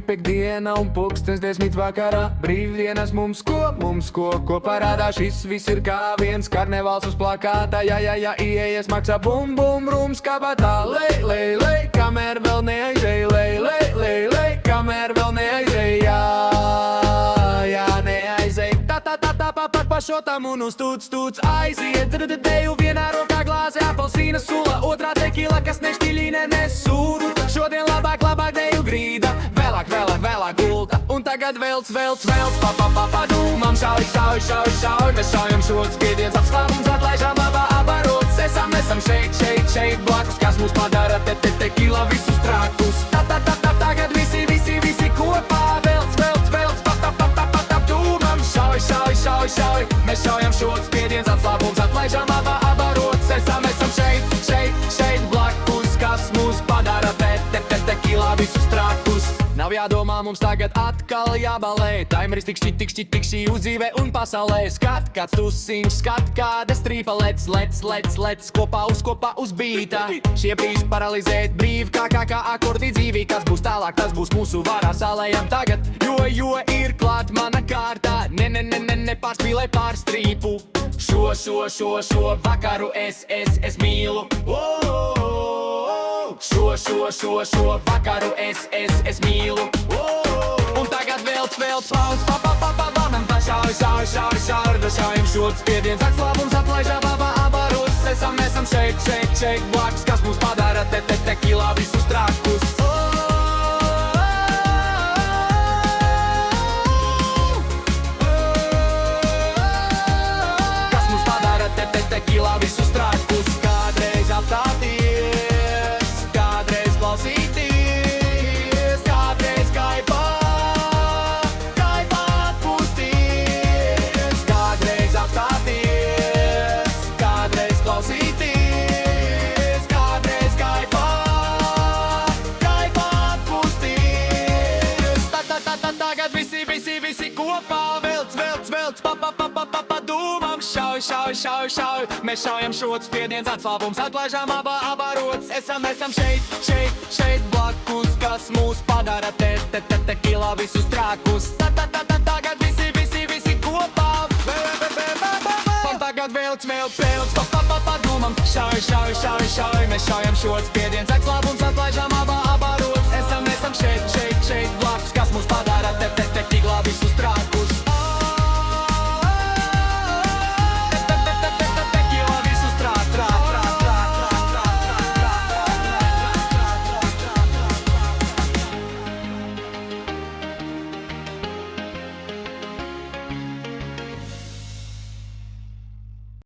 pēkdiena un 10:10 vakarā. Brīvdienas mums ko parādā. Šis viss ir kā viens karnevāls uz plakāta. Ja, ieejas maksā bum rums kabatā. Lej, kamēr vēl neaizej. Lej, kamēr vēl neaizej. Jā, neaizej. Tā, pa šotam un uz tūts aiziet. Deju vienā rokā glāze apelsīna sula, otrā tekila, kas nešķiļina nesūdu. Šodien labāk deju grīda, vēlāk gulta. Un tagad velc, pa dūmam šauj. Mēs šaujam šots spiediens, atslābums atlaižam abarots. Esam šeit blakus, kas mūs padara tekila visus trakus. Tagad visi kopā velc, pa dūmam šauj. Mēs šaujam šots spiediens, atslābums atlaižam abarots. Esam šeit blakus, kas mūs padara tekila visus trakus. Nav jādomā, mums tagad atkal jābalē. Taimeris tik šķi uz dzīvē un pasaulē. Skat, kāds tusiņš, skat, kāda strīpa lec kopā uz bīta. Šie brīži paralizēt brīvi, kā akordi dzīvī. Kas būs tālāk, tas būs mūsu varā. Salējam tagad, jo ir klāt mana kārtā. Nepārspīlē pār strīpu. Šo vakaru es mīlu. Šo vakaru es mīlu. Un tagad velc, pa šaujam šots spiediens, atslābums atlaižam abarots. Esam šeit blakus, kas mūs padara tekila visus trakus. Kas mūs padara tekila visus trakus. Kādreiz apstāties, kādreiz klausīties, kādreiz kaifāt pusties. Kādreiz apstāties, kādreiz klausīties, kādreiz kaifāt pusties. Tagad visi kopā velc, pa dūmam šauj. Mēs šaujam šots spiediens, atslābums atlaižam abarots. Esam šeit blakus, kas mūs padara tekila visus trakus. Tagad visi kopā. Tagad velc, pa dūmam šauj. Mēs šaujam šots spiediens, atslābums atlaižam abarots. Esam šeit blakus, kas mūs padara tekila visus trakus.